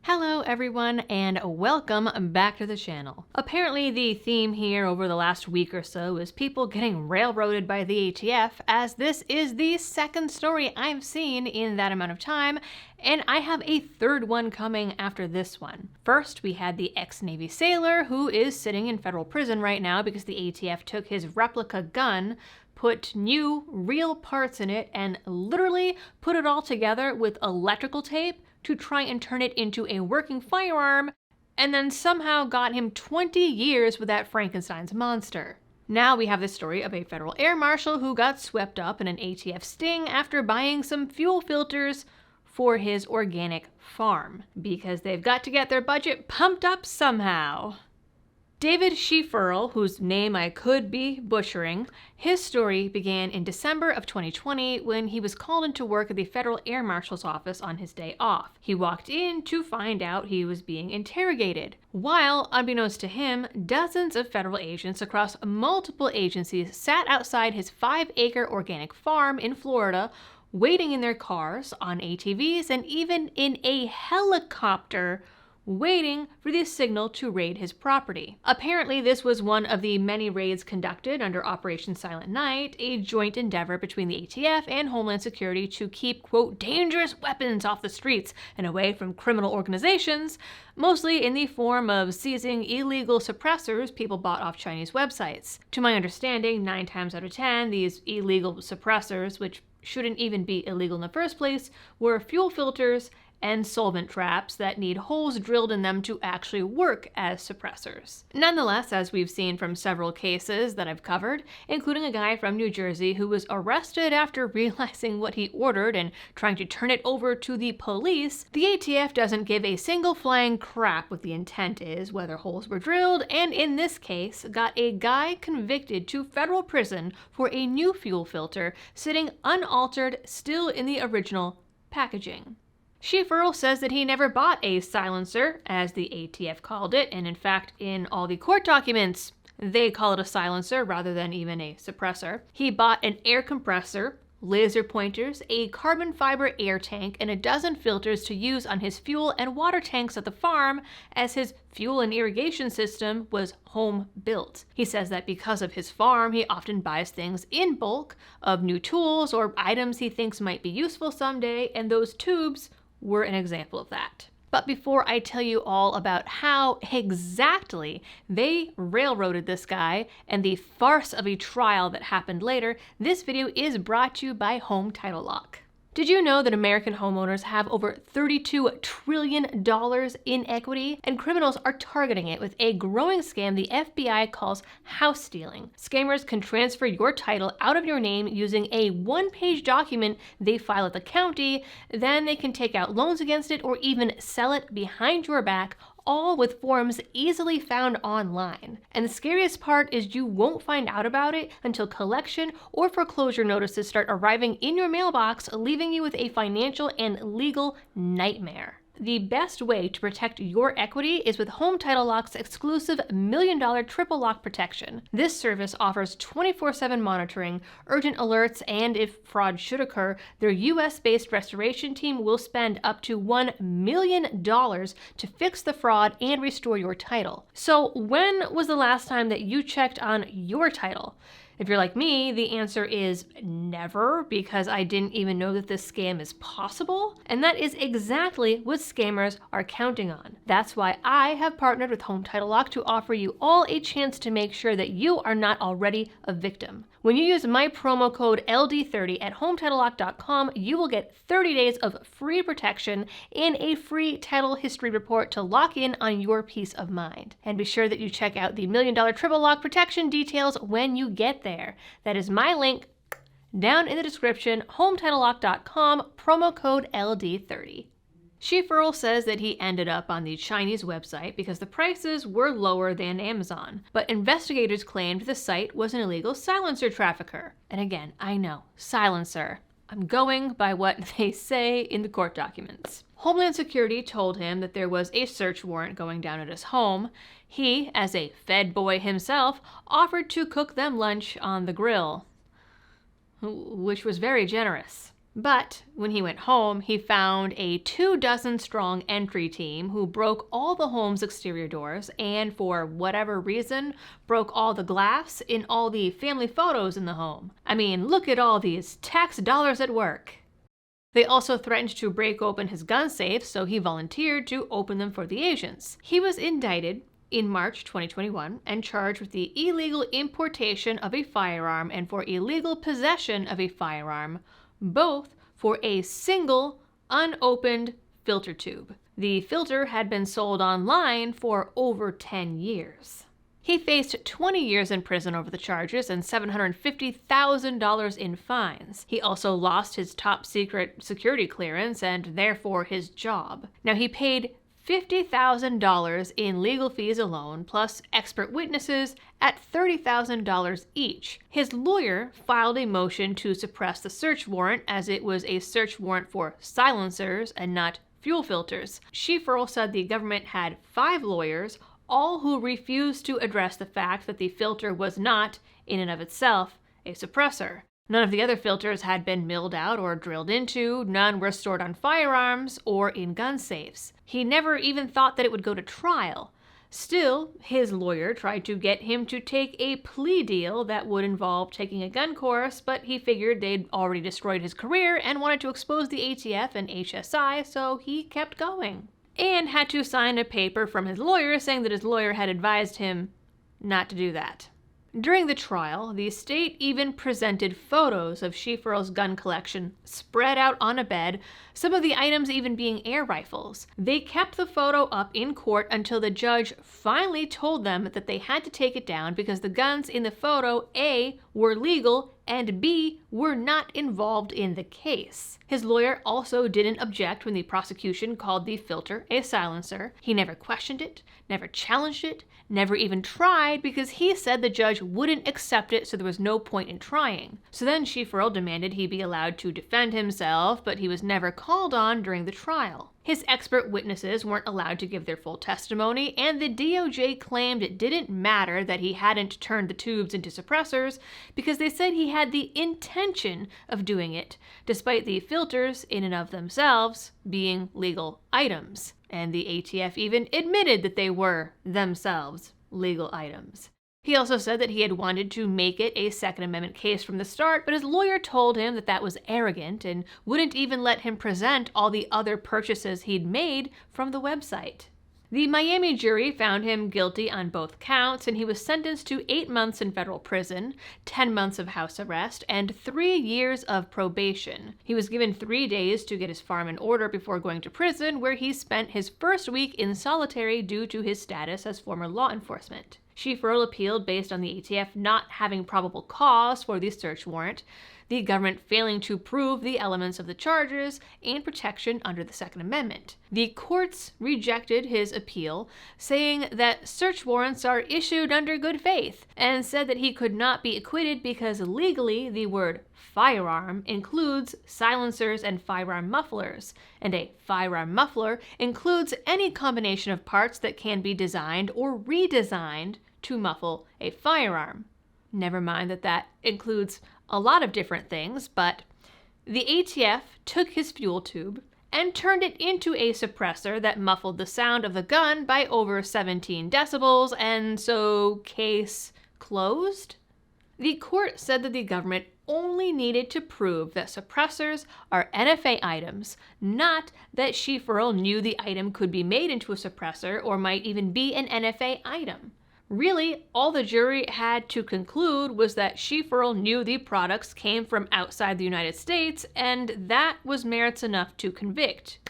Hello everyone and welcome back to the channel. Apparently the theme here over the last week or so is people getting railroaded by the ATF, as this is the second story I've seen in that amount of time, and I have a third one coming after this one. First, we had the ex-Navy sailor who is sitting in federal prison right now because the ATF took his replica gun, put new, real parts in it, and literally put it all together with electrical tape to try and turn it into a working firearm, and then somehow got him 20 years with that Frankenstein's monster. Now we have the story of a federal air marshal who got swept up in an ATF sting after buying some fuel filters for his organic farm, because they've got to get their budget pumped up somehow. David Schieferl, whose name I could be butchering, his story began in December of 2020 when he was called into work at the Federal Air Marshal's office on his day off. He walked in to find out he was being interrogated, while, unbeknownst to him, dozens of federal agents across multiple agencies sat outside his 5-acre organic farm in Florida, waiting in their cars, on ATVs, and even in a helicopter, waiting for the signal to raid his property. Apparently, this was one of the many raids conducted under Operation Silent Night, a joint endeavor between the ATF and Homeland Security to keep, quote, dangerous weapons off the streets and away from criminal organizations, mostly in the form of seizing illegal suppressors people bought off Chinese websites. To my understanding, 9 times out of 10, these illegal suppressors, which shouldn't even be illegal in the first place, were fuel filters and solvent traps that need holes drilled in them to actually work as suppressors. Nonetheless, as we've seen from several cases that I've covered, including a guy from New Jersey who was arrested after realizing what he ordered and trying to turn it over to the police, the ATF doesn't give a single flying crap what the intent is, whether holes were drilled, and in this case, got a guy convicted to federal prison for a new fuel filter sitting unaltered, still in the original packaging. Schieferl says that he never bought a silencer, as the ATF called it, and in fact, in all the court documents, they call it a silencer rather than even a suppressor. He bought an air compressor, laser pointers, a carbon fiber air tank, and a dozen filters to use on his fuel and water tanks at the farm, as his fuel and irrigation system was home built. He says that because of his farm, he often buys things in bulk of new tools or items he thinks might be useful someday, and those tubes were an example of that. But before I tell you all about how exactly they railroaded this guy and the farce of a trial that happened later, this video is brought to you by Home Title Lock. Did you know that American homeowners have over $32 trillion in equity? And criminals are targeting it with a growing scam the FBI calls house stealing. Scammers can transfer your title out of your name using a one-page document they file at the county, then they can take out loans against it or even sell it behind your back, all with forms easily found online. And the scariest part is you won't find out about it until collection or foreclosure notices start arriving in your mailbox, leaving you with a financial and legal nightmare. The best way to protect your equity is with Home Title Lock's exclusive $1 million triple lock protection. This service offers 24/7 monitoring, urgent alerts, and if fraud should occur, their US-based restoration team will spend up to $1 million to fix the fraud and restore your title. So when was the last time that you checked on your title? If you're like me, the answer is never, because I didn't even know that this scam is possible. And that is exactly what scammers are counting on. That's why I have partnered with Home Title Lock to offer you all a chance to make sure that you are not already a victim. When you use my promo code LD30 at HometitleLock.com, you will get 30 days of free protection and a free title history report to lock in on your peace of mind. And be sure that you check out the $1 million triple lock protection details when you get there. That is my link down in the description, HometitleLock.com, promo code LD30. Schieferl says that he ended up on the Chinese website because the prices were lower than Amazon, but investigators claimed the site was an illegal silencer trafficker. And again, I know, silencer. I'm going by what they say in the court documents. Homeland Security told him that there was a search warrant going down at his home. He, as a Fed boy himself, offered to cook them lunch on the grill, which was very generous. But when he went home, he found a 24-strong entry team who broke all the home's exterior doors and, for whatever reason, broke all the glass in all the family photos in the home. I mean, look at all these tax dollars at work. They also threatened to break open his gun safes, so he volunteered to open them for the Asians. He was indicted in March 2021 and charged with the illegal importation of a firearm and for illegal possession of a firearm, both for a single unopened filter tube. The filter had been sold online for over 10 years. He faced 20 years in prison over the charges and $750,000 in fines. He also lost his top secret security clearance and therefore his job. Now, he paid $50,000 in legal fees alone, plus expert witnesses at $30,000 each. His lawyer filed a motion to suppress the search warrant as it was a search warrant for silencers and not fuel filters. Schieferl said the government had 5 lawyers, all who refused to address the fact that the filter was not, in and of itself, a suppressor. None of the other filters had been milled out or drilled into, none were stored on firearms or in gun safes. He never even thought that it would go to trial. Still, his lawyer tried to get him to take a plea deal that would involve taking a gun course, but he figured they'd already destroyed his career and wanted to expose the ATF and HSI, so he kept going. And had to sign a paper from his lawyer saying that his lawyer had advised him not to do that. During the trial, the state even presented photos of Schieferl's gun collection spread out on a bed, some of the items even being air rifles. They kept the photo up in court until the judge finally told them that they had to take it down because the guns in the photo, A, were legal, and B, were not involved in the case. His lawyer also didn't object when the prosecution called the filter a silencer. He never questioned it, never challenged it, never even tried because he said the judge wouldn't accept it, so there was no point in trying. So then Schieferl demanded he be allowed to defend himself, but he was never called on during the trial. His expert witnesses weren't allowed to give their full testimony, and the DOJ claimed it didn't matter that he hadn't turned the tubes into suppressors because they said he had the intention of doing it, despite the filters in and of themselves being legal items. And the ATF even admitted that they were themselves legal items. He also said that he had wanted to make it a Second Amendment case from the start, but his lawyer told him that that was arrogant and wouldn't even let him present all the other purchases he'd made from the website. The Miami jury found him guilty on both counts, and he was sentenced to 8 months in federal prison, 10 months of house arrest, and 3 years of probation. He was given 3 days to get his farm in order before going to prison, where he spent his first week in solitary due to his status as former law enforcement. Schieferl appealed based on the ATF not having probable cause for the search warrant, the government failing to prove the elements of the charges, and protection under the Second Amendment. The courts rejected his appeal, saying that search warrants are issued under good faith, and said that he could not be acquitted because legally the word firearm includes silencers and firearm mufflers, and a firearm muffler includes any combination of parts that can be designed or redesigned to muffle a firearm. Never mind that that includes a lot of different things, but the ATF took his fuel tube and turned it into a suppressor that muffled the sound of the gun by over 17 decibels, and so case closed? The court said that the government only needed to prove that suppressors are NFA items, not that Schieferl knew the item could be made into a suppressor or might even be an NFA item. Really, all the jury had to conclude was that Schieferl knew the products came from outside the United States, and that was merits enough to convict,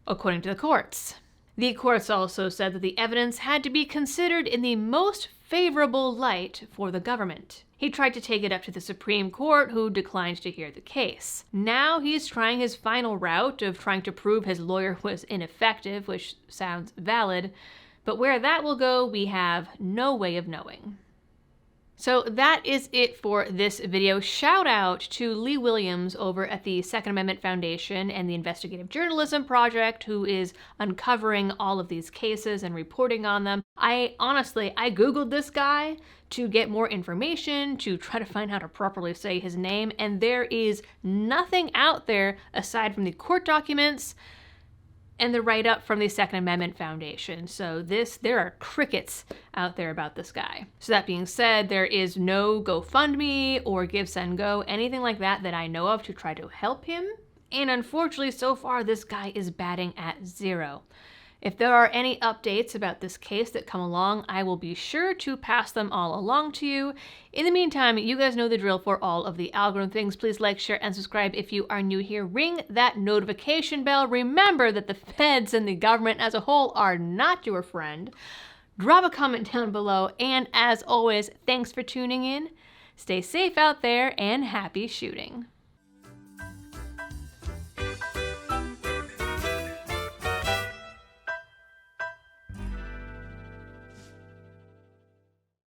according to the courts. The courts also said that the evidence had to be considered in the most favorable light for the government. He tried to take it up to the Supreme Court, who declined to hear the case. Now he's trying his final route of trying to prove his lawyer was ineffective, which sounds valid, but where that will go, we have no way of knowing. So that is it for this video. Shout out to Lee Williams over at the Second Amendment Foundation and the Investigative Journalism Project, who is uncovering all of these cases and reporting on them. I Googled this guy to get more information, to try to find how to properly say his name, and there is nothing out there aside from the court documents and the write-up from the Second Amendment Foundation. So there are crickets out there about this guy. So that being said, there is no GoFundMe or GiveSendGo, anything like that that I know of to try to help him. And unfortunately, so far, this guy is batting at zero. If there are any updates about this case that come along, I will be sure to pass them all along to you. In the meantime, you guys know the drill for all of the algorithm things. Please like, share, and subscribe if you are new here. Ring that notification bell. Remember that the feds and the government as a whole are not your friend. Drop a comment down below, and as always, thanks for tuning in. Stay safe out there, and happy shooting.